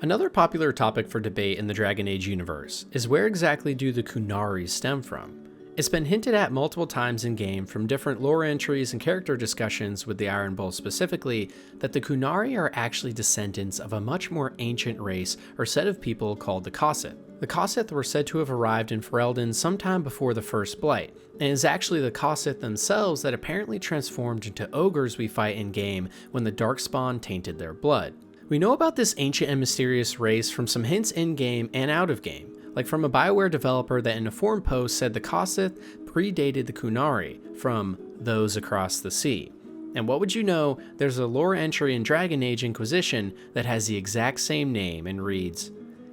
Another popular topic for debate in the Dragon Age universe is where exactly do the Qunari stem from? It's been hinted at multiple times in-game from different lore entries and character discussions with the Iron Bull specifically that the Qunari are actually descendants of a much more ancient race or set of people called the Kossith. The Kossith were said to have arrived in Ferelden sometime before the First Blight, and it is actually the Kossith themselves that apparently transformed into ogres we fight in-game when the Darkspawn tainted their blood. We know about this ancient and mysterious race from some hints in-game and out of game, like from a Bioware developer that in a forum post said the Kossith predated the Qunari from those across the sea. And what would you know, there's a lore entry in Dragon Age Inquisition that has the exact same name and reads,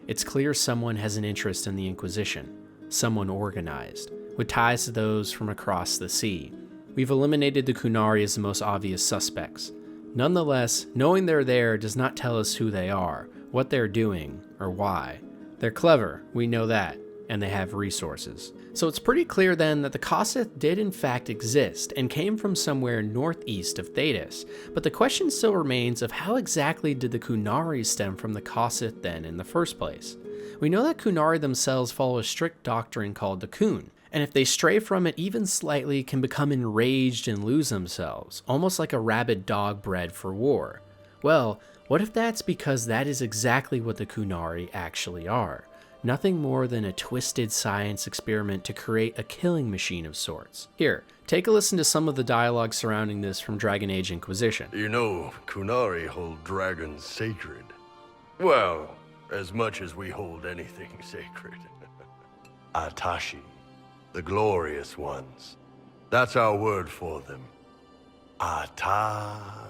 "It's clear someone has an interest in the Inquisition, someone organized, with ties to those from across the sea. We've eliminated the Qunari as the most obvious suspects. Nonetheless, knowing they're there does not tell us who they are, what they're doing, or why. They're clever, we know that, and they have resources." So it's pretty clear then that the Kossith did in fact exist and came from somewhere northeast of Thedas, but the question still remains of how exactly did the Qunari stem from the Kossith then in the first place? We know that Qunari themselves follow a strict doctrine called the Qun, and if they stray from it even slightly can become enraged and lose themselves, almost like a rabid dog bred for war. Well, what if that's because that is exactly what the Qunari actually are? Nothing more than a twisted science experiment to create a killing machine of sorts. Here, take a listen to some of the dialogue surrounding this from Dragon Age Inquisition. You know, Qunari hold dragons sacred. Well, as much as we hold anything sacred. Atashi, the glorious ones. That's our word for them. Atashi.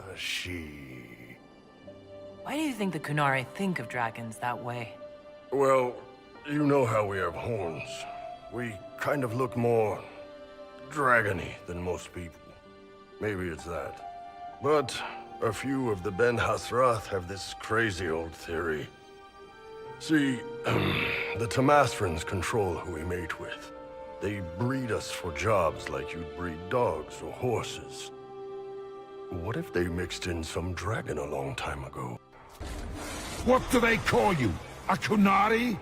Why do you think the Qunari think of dragons that way? Well, you know how we have horns. We kind of look more dragony than most people. Maybe it's that. But a few of the Ben Hasrath have this crazy old theory. See, the Tamasrans control who we mate with. They breed us for jobs like you'd breed dogs or horses. What if they mixed in some dragon a long time ago? What do they call you? A Qunari?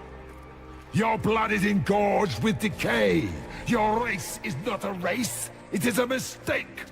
Your blood is engorged with decay. Your race is not a race. It is a mistake.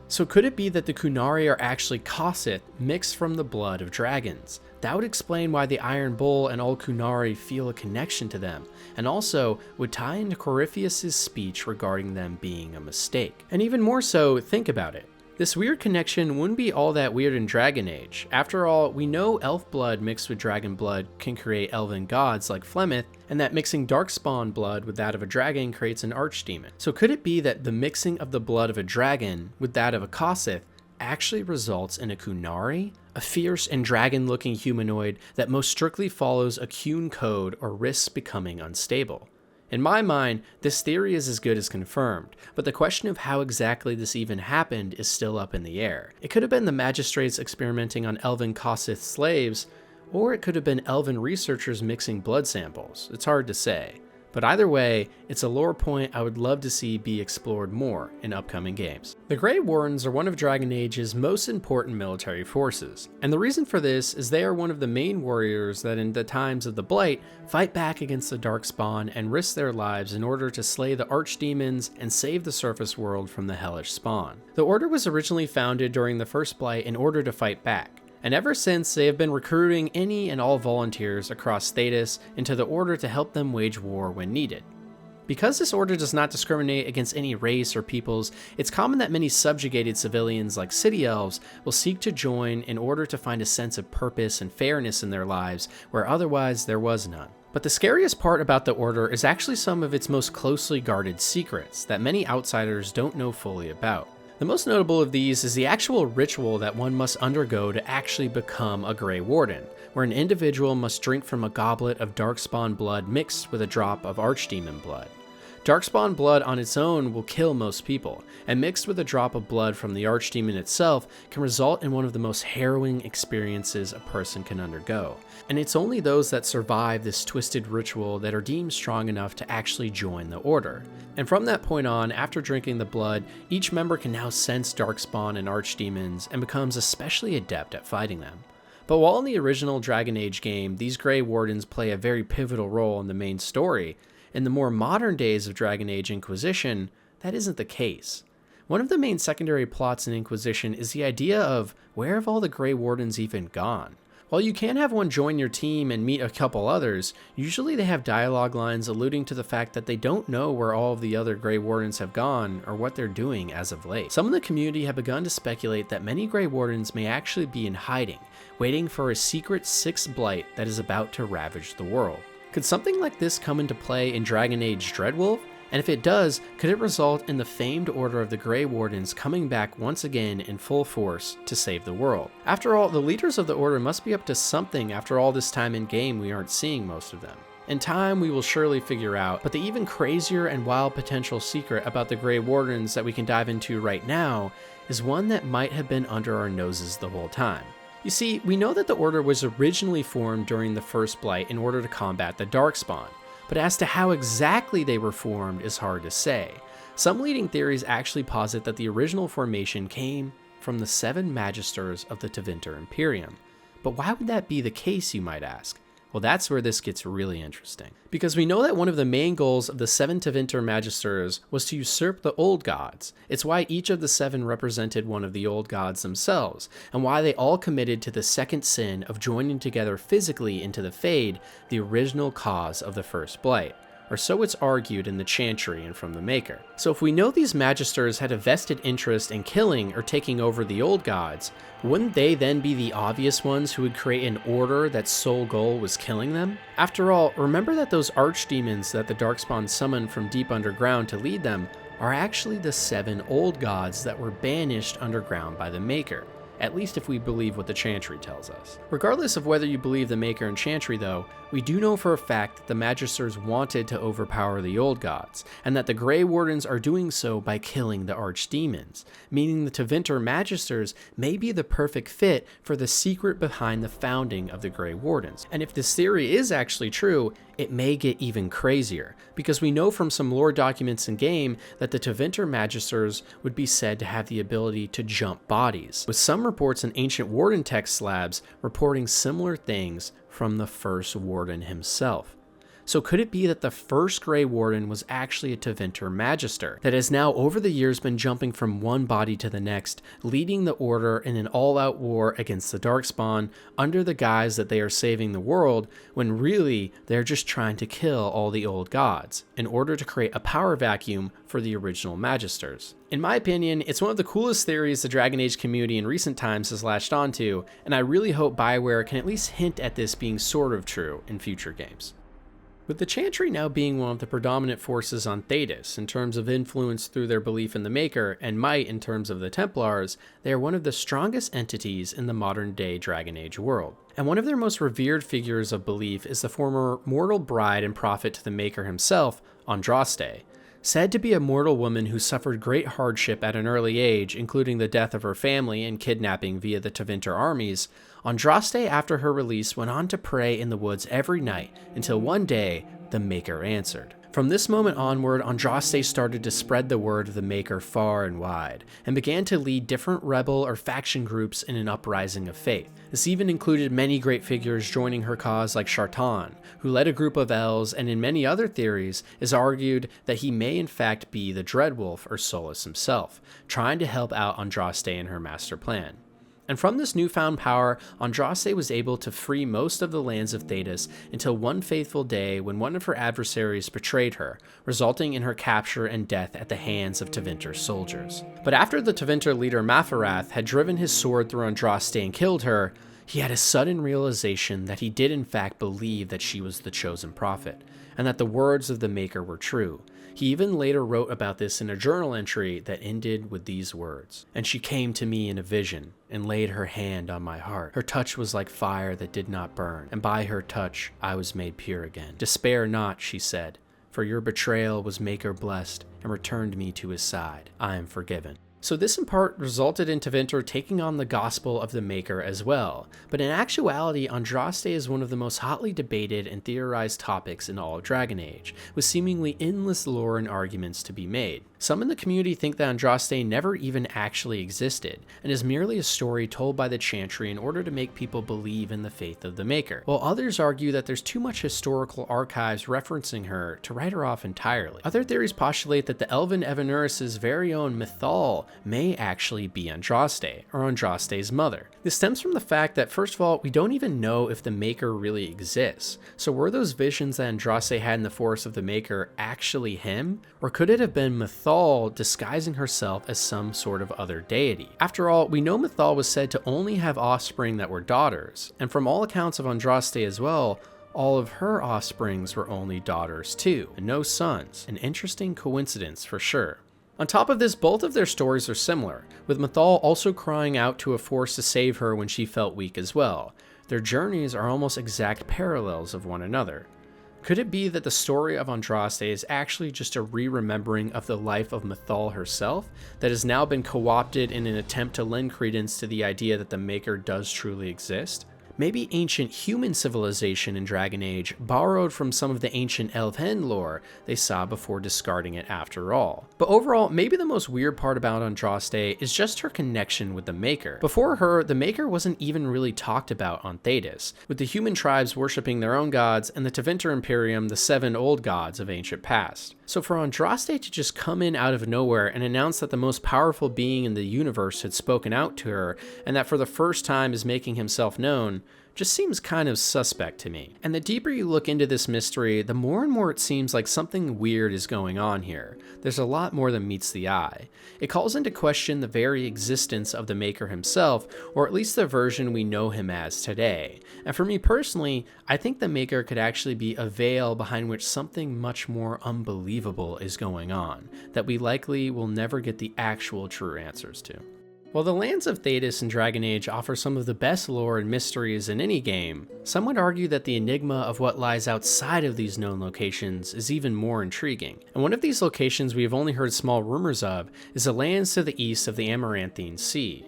So could it be that the Qunari are actually Kossith mixed from the blood of dragons? That would explain why the Iron Bull and all Qunari feel a connection to them, and also would tie into Corypheus' speech regarding them being a mistake. And even more so, think about it. This weird connection wouldn't be all that weird in Dragon Age. After all, we know elf blood mixed with dragon blood can create elven gods like Flemeth, and that mixing darkspawn blood with that of a dragon creates an archdemon. So could it be that the mixing of the blood of a dragon with that of a Kossith actually results in a Qunari? A fierce and dragon-looking humanoid that most strictly follows a Qun code or risks becoming unstable. In my mind, this theory is as good as confirmed, but the question of how exactly this even happened is still up in the air. It could have been the Magistrates experimenting on elven Kossith slaves, or it could have been elven researchers mixing blood samples. It's hard to say. But either way, it's a lore point I would love to see be explored more in upcoming games. The Grey Wardens are one of Dragon Age's most important military forces, and the reason for this is they are one of the main warriors that in the times of the Blight fight back against the Darkspawn and risk their lives in order to slay the archdemons and save the surface world from the hellish spawn. The order was originally founded during the First Blight in order to fight back, and ever since they have been recruiting any and all volunteers across Thedas into the order to help them wage war when needed. Because this order does not discriminate against any race or peoples, it's common that many subjugated civilians like city elves will seek to join in order to find a sense of purpose and fairness in their lives where otherwise there was none. But the scariest part about the order is actually some of its most closely guarded secrets that many outsiders don't know fully about. The most notable of these is the actual ritual that one must undergo to actually become a Grey Warden, where an individual must drink from a goblet of Darkspawn blood mixed with a drop of Archdemon blood. Darkspawn blood on its own will kill most people, and mixed with a drop of blood from the Archdemon itself can result in one of the most harrowing experiences a person can undergo. And it's only those that survive this twisted ritual that are deemed strong enough to actually join the order. And from that point on, after drinking the blood, each member can now sense Darkspawn and Archdemons and becomes especially adept at fighting them. But while in the original Dragon Age game, these Grey Wardens play a very pivotal role in the main story, in the more modern days of Dragon Age Inquisition, that isn't the case. One of the main secondary plots in Inquisition is the idea of where have all the Grey Wardens even gone? While you can have one join your team and meet a couple others, usually they have dialogue lines alluding to the fact that they don't know where all of the other Grey Wardens have gone or what they're doing as of late. Some in the community have begun to speculate that many Grey Wardens may actually be in hiding, waiting for a secret sixth blight that is about to ravage the world. Could something like this come into play in Dragon Age Dreadwolf? And if it does, could it result in the famed Order of the Grey Wardens coming back once again in full force to save the world? After all, the leaders of the Order must be up to something after all this time in game we aren't seeing most of them. In time, we will surely figure out, but the even crazier and wild potential secret about the Grey Wardens that we can dive into right now is one that might have been under our noses the whole time. You see, we know that the Order was originally formed during the First Blight in order to combat the Darkspawn. But as to how exactly they were formed is hard to say. Some leading theories actually posit that the original formation came from the 7 Magisters of the Tevinter Imperium. But why would that be the case, you might ask? Well, that's where this gets really interesting. Because we know that one of the main goals of the 7 Tevinter Magisters was to usurp the Old Gods. It's why each of the 7 represented one of the Old Gods themselves, and why they all committed to the second sin of joining together physically into the Fade, the original cause of the First Blight. Or so it's argued in the Chantry and from the Maker. So if we know these Magisters had a vested interest in killing or taking over the Old Gods, wouldn't they then be the obvious ones who would create an order that sole goal was killing them? After all, remember that those archdemons that the Darkspawn summoned from deep underground to lead them are actually the 7 Old Gods that were banished underground by the Maker. At least if we believe what the Chantry tells us. Regardless of whether you believe the Maker and Chantry though, we do know for a fact that the Magisters wanted to overpower the Old Gods, and that the Grey Wardens are doing so by killing the Archdemons, meaning the Tevinter Magisters may be the perfect fit for the secret behind the founding of the Grey Wardens. And if this theory is actually true, it may get even crazier, because we know from some lore documents in game that the Tevinter Magisters would be said to have the ability to jump bodies, with some reports in ancient Warden text slabs reporting similar things from the first Warden himself. So could it be that the first Grey Warden was actually a Tevinter Magister that has now over the years been jumping from one body to the next, leading the Order in an all-out war against the Darkspawn under the guise that they are saving the world, when really they're just trying to kill all the Old Gods in order to create a power vacuum for the original Magisters? In my opinion, it's one of the coolest theories the Dragon Age community in recent times has latched onto, and I really hope Bioware can at least hint at this being sort of true in future games. With the Chantry now being one of the predominant forces on Thedas in terms of influence through their belief in the Maker, and might in terms of the Templars, they are one of the strongest entities in the modern-day Dragon Age world. And one of their most revered figures of belief is the former mortal bride and prophet to the Maker himself, Andraste. Said to be a mortal woman who suffered great hardship at an early age, including the death of her family and kidnapping via the Tevinter armies, Andraste after her release went on to pray in the woods every night until one day the Maker answered. From this moment onward, Andraste started to spread the word of the Maker far and wide, and began to lead different rebel or faction groups in an uprising of faith. This even included many great figures joining her cause like Shartan, who led a group of elves, and in many other theories is argued that he may in fact be the Dreadwolf or Solus himself, trying to help out Andraste in her master plan. And from this newfound power, Andraste was able to free most of the lands of Thedas until one fateful day when one of her adversaries betrayed her, resulting in her capture and death at the hands of Tevinter soldiers. But after the Tevinter leader Mafarath had driven his sword through Andraste and killed her, he had a sudden realization that he did in fact believe that she was the chosen prophet, and that the words of the Maker were true. He even later wrote about this in a journal entry that ended with these words: "And she came to me in a vision, and laid her hand on my heart. Her touch was like fire that did not burn, and by her touch I was made pure again. Despair not," she said, "for your betrayal was Maker blessed, and returned me to his side. I am forgiven." So this in part resulted in Tevinter taking on the gospel of the Maker as well, but in actuality Andraste is one of the most hotly debated and theorized topics in all of Dragon Age, with seemingly endless lore and arguments to be made. Some in the community think that Andraste never even actually existed, and is merely a story told by the Chantry in order to make people believe in the faith of the Maker, while others argue that there's too much historical archives referencing her to write her off entirely. Other theories postulate that the elven Evanuris' very own Mythal may actually be Andraste, or Andraste's mother. This stems from the fact that, first of all, we don't even know if the Maker really exists, so were those visions that Andraste had in the Forest of the Maker actually him, or could it have been Mythal disguising herself as some sort of other deity? After all, we know Mythal was said to only have offspring that were daughters, and from all accounts of Andraste as well, all of her offsprings were only daughters too, and no sons. An interesting coincidence for sure. On top of this, both of their stories are similar, with Mythal also crying out to a force to save her when she felt weak as well. Their journeys are almost exact parallels of one another. Could it be that the story of Andraste is actually just a re-remembering of the life of Mythal herself that has now been co-opted in an attempt to lend credence to the idea that the Maker does truly exist? Maybe ancient human civilization in Dragon Age borrowed from some of the ancient Elven lore they saw before discarding it after all. But overall, maybe the most weird part about Andraste is just her connection with the Maker. Before her, the Maker wasn't even really talked about on Thedas, with the human tribes worshipping their own gods and the Tevinter Imperium the 7 old gods of ancient past. So for Andraste to just come in out of nowhere and announce that the most powerful being in the universe had spoken out to her, and that for the first time is making himself known, just seems kind of suspect to me. And the deeper you look into this mystery, the more and more it seems like something weird is going on here. There's a lot more than meets the eye. It calls into question the very existence of the Maker himself, or at least the version we know him as today. And for me personally, I think the Maker could actually be a veil behind which something much more unbelievable is going on, that we likely will never get the actual true answers to. While the lands of Thedas and Dragon Age offer some of the best lore and mysteries in any game, some would argue that the enigma of what lies outside of these known locations is even more intriguing. And one of these locations we have only heard small rumors of is the lands to the east of the Amaranthine Sea.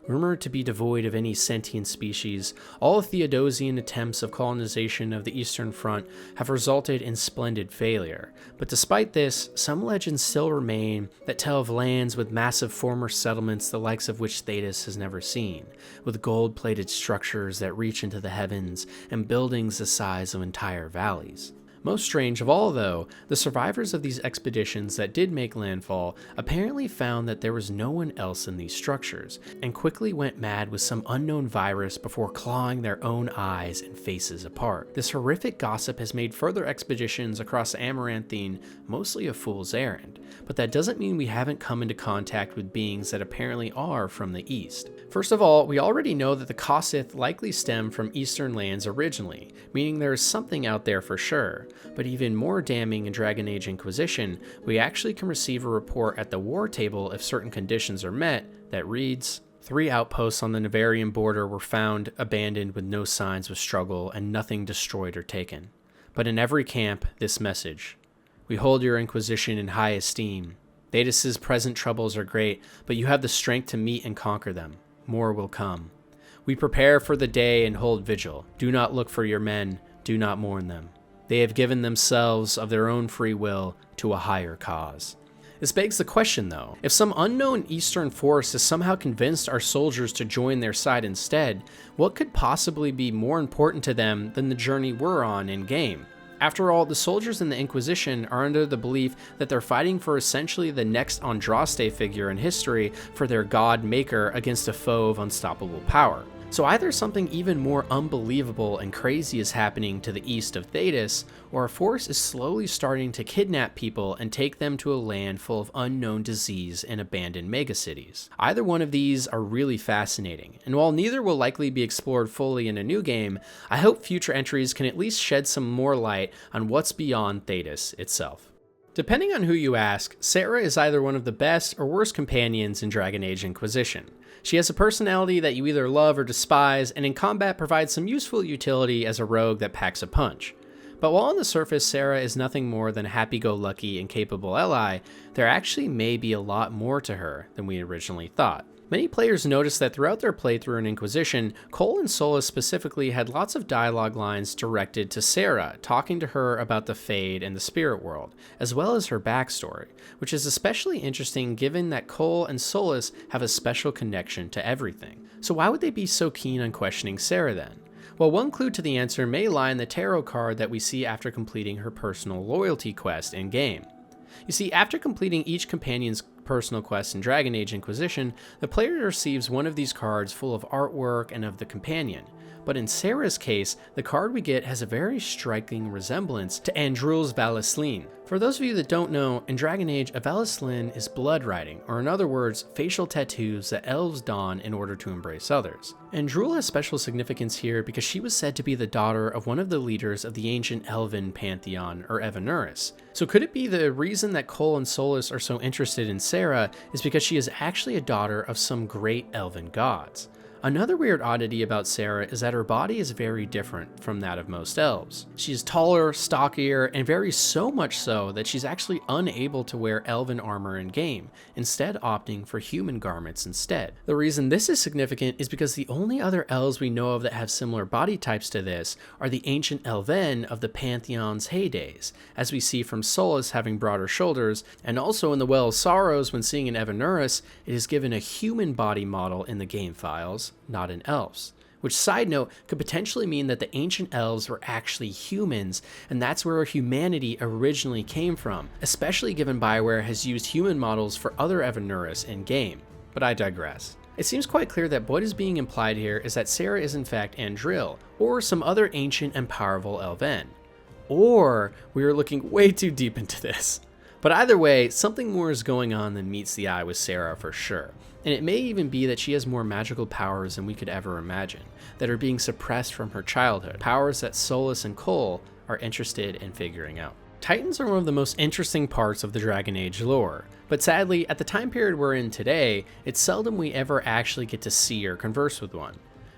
Rumored to be devoid of any sentient species, all Theodosian attempts of colonization of the Eastern Front have resulted in splendid failure. But despite this, some legends still remain that tell of lands with massive former settlements the likes of which Thedas has never seen, with gold-plated structures that reach into the heavens and buildings the size of entire valleys. Most strange of all, though, the survivors of these expeditions that did make landfall apparently found that there was no one else in these structures, and quickly went mad with some unknown virus before clawing their own eyes and faces apart. This horrific gossip has made further expeditions across Amaranthine mostly a fool's errand, but that doesn't mean we haven't come into contact with beings that apparently are from the east. First of all, we already know that the Kossith likely stem from eastern lands originally, meaning there is something out there for sure. But even more damning in Dragon Age Inquisition, we actually can receive a report at the war table if certain conditions are met that reads, 3 outposts on the Navarian border were found abandoned with no signs of struggle and nothing destroyed or taken. But in every camp, this message: we hold your Inquisition in high esteem. Thedas' present troubles are great, but you have the strength to meet and conquer them. More will come. We prepare for the day and hold vigil. Do not look for your men. Do not mourn them. They have given themselves of their own free will to a higher cause. This begs the question, though. If some unknown Eastern force has somehow convinced our soldiers to join their side instead, what could possibly be more important to them than the journey we're on in-game? After all, the soldiers in the Inquisition are under the belief that they're fighting for essentially the next Andraste figure in history for their god Maker against a foe of unstoppable power. So either something even more unbelievable and crazy is happening to the east of Thedas, or a force is slowly starting to kidnap people and take them to a land full of unknown disease and abandoned megacities. Either one of these are really fascinating, and while neither will likely be explored fully in a new game, I hope future entries can at least shed some more light on what's beyond Thedas itself. Depending on who you ask, Sera is either one of the best or worst companions in Dragon Age Inquisition. She has a personality that you either love or despise, and in combat provides some useful utility as a rogue that packs a punch. But while on the surface Sera is nothing more than a happy-go-lucky and capable ally, there actually may be a lot more to her than we originally thought. Many players noticed that throughout their playthrough in Inquisition, Cole and Solas specifically had lots of dialogue lines directed to Sera, talking to her about the Fade and the spirit world, as well as her backstory, which is especially interesting given that Cole and Solas have a special connection to everything. So why would they be so keen on questioning Sera then? Well, one clue to the answer may lie in the tarot card that we see after completing her personal loyalty quest in-game. You see, after completing each companion's personal quest in Dragon Age Inquisition, the player receives one of these cards full of artwork and of the companion. But in Sera's case, the card we get has a very striking resemblance to Andrul's Valisline. For those of you that don't know, in Dragon Age, a Valisline is blood writing, or in other words, facial tattoos that elves don in order to embrace others. Andrul has special significance here because she was said to be the daughter of one of the leaders of the ancient Elven pantheon, or Evanuris. So could it be the reason that Cole and Solas are so interested in Sera is because she is actually a daughter of some great elven gods? Another weird oddity about Sera is that her body is very different from that of most elves. She is taller, stockier, and varies so much so that she's actually unable to wear elven armor in game, instead opting for human garments instead. The reason this is significant is because the only other elves we know of that have similar body types to this are the ancient Elven of the Pantheon's heydays, as we see from Solas having broader shoulders, and also in the Well of Sorrows when seeing an Evanuris, it is given a human body model in the game files, not in elves. Which, side note, could potentially mean that the ancient elves were actually humans, and that's where humanity originally came from, especially given Bioware has used human models for other Evanuris in-game. But I digress. It seems quite clear that what is being implied here is that Sera is in fact Andril, or some other ancient and powerful Elven. Or we are looking way too deep into this. But either way, something more is going on than meets the eye with Sera for sure. And it may even be that she has more magical powers than we could ever imagine, that are being suppressed from her childhood, powers that Solas and Cole are interested in figuring out. Titans are one of the most interesting parts of the Dragon Age lore, but sadly, at the time period we're in today, it's seldom we ever actually get to see or converse with one.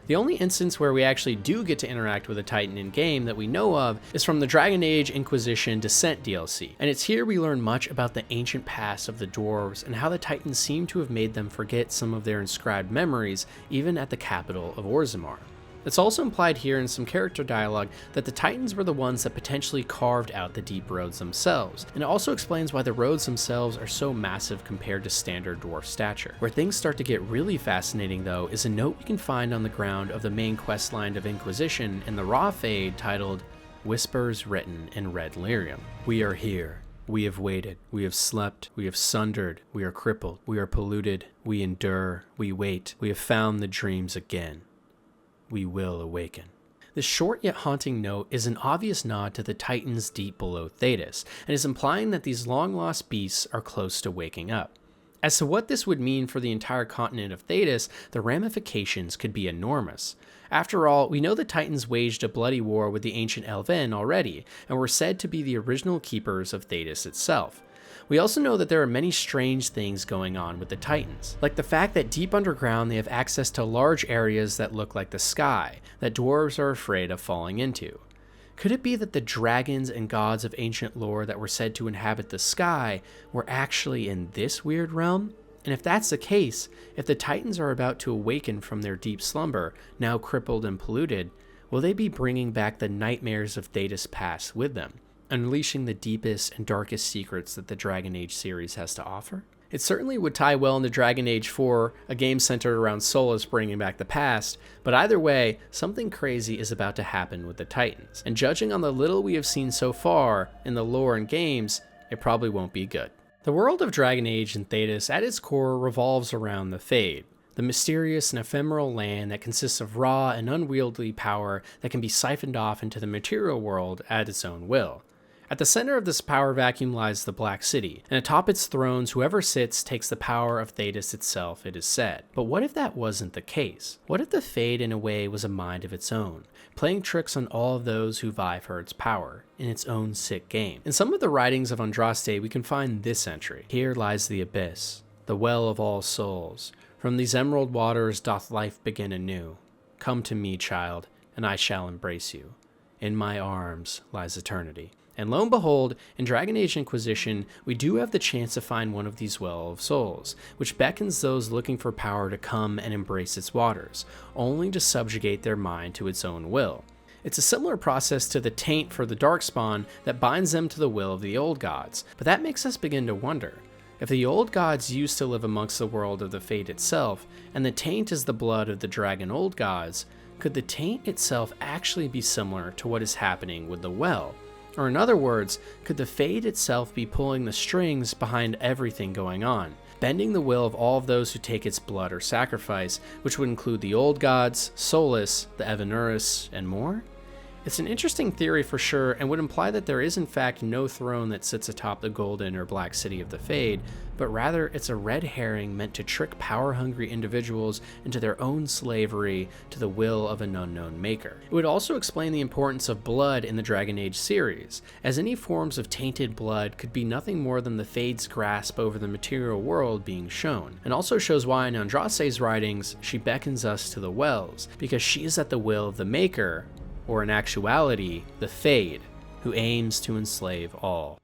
The only instance where we actually do get to interact with a Titan in-game that we know of is from the Dragon Age Inquisition Descent DLC, and it's here we learn much about the ancient past of the dwarves and how the Titans seem to have made them forget some of their inscribed memories, even at the capital of Orzammar. It's also implied here in some character dialogue that the Titans were the ones that potentially carved out the deep roads themselves, and it also explains why the roads themselves are so massive compared to standard dwarf stature. Where things start to get really fascinating though is a note we can find on the ground of the main questline of Inquisition in the Raw Fade titled Whispers Written in Red Lyrium. We are here. We have waited, we have slept, we have sundered, we are crippled, we are polluted, we endure, we wait, we have found the dreams again. We will awaken. This short yet haunting note is an obvious nod to the Titans deep below Thedas, and is implying that these long-lost beasts are close to waking up. As to what this would mean for the entire continent of Thedas, the ramifications could be enormous. After all, we know the Titans waged a bloody war with the ancient Elven already, and were said to be the original keepers of Thedas itself. We also know that there are many strange things going on with the Titans, like the fact that deep underground they have access to large areas that look like the sky, that dwarves are afraid of falling into. Could it be that the dragons and gods of ancient lore that were said to inhabit the sky were actually in this weird realm? And if that's the case, if the Titans are about to awaken from their deep slumber, now crippled and polluted, will they be bringing back the nightmares of Thedas past with them, unleashing the deepest and darkest secrets that the Dragon Age series has to offer? It certainly would tie well into Dragon Age 4, a game centered around Solas bringing back the past, but either way, something crazy is about to happen with the Titans, and judging on the little we have seen so far in the lore and games, it probably won't be good. The world of Dragon Age and Thedas at its core revolves around the Fade, the mysterious and ephemeral land that consists of raw and unwieldy power that can be siphoned off into the material world at its own will. At the center of this power vacuum lies the Black City, and atop its thrones whoever sits takes the power of Thedas itself, it is said. But what if that wasn't the case? What if the Fade in a way was a mind of its own, playing tricks on all of those who vie for its power, in its own sick game? In some of the writings of Andraste we can find this entry. Here lies the abyss, the well of all souls. From these emerald waters doth life begin anew. Come to me, child, and I shall embrace you. In my arms lies eternity. And lo and behold, in Dragon Age Inquisition, we do have the chance to find one of these Well of Souls, which beckons those looking for power to come and embrace its waters, only to subjugate their mind to its own will. It's a similar process to the taint for the Darkspawn that binds them to the will of the old gods, but that makes us begin to wonder. If the old gods used to live amongst the world of the Fade itself, and the taint is the blood of the dragon old gods, could the taint itself actually be similar to what is happening with the well? Or in other words, could the Fade itself be pulling the strings behind everything going on, bending the will of all of those who take its blood or sacrifice, which would include the old gods, Solus, the Evanuris, and more? It's an interesting theory for sure, and would imply that there is in fact no throne that sits atop the golden or black city of the Fade, but rather it's a red herring meant to trick power-hungry individuals into their own slavery to the will of an unknown maker. It would also explain the importance of blood in the Dragon Age series, as any forms of tainted blood could be nothing more than the Fade's grasp over the material world being shown, and also shows why in Andraste's writings she beckons us to the wells, because she is at the will of the Maker, or in actuality, the Fade, who aims to enslave all.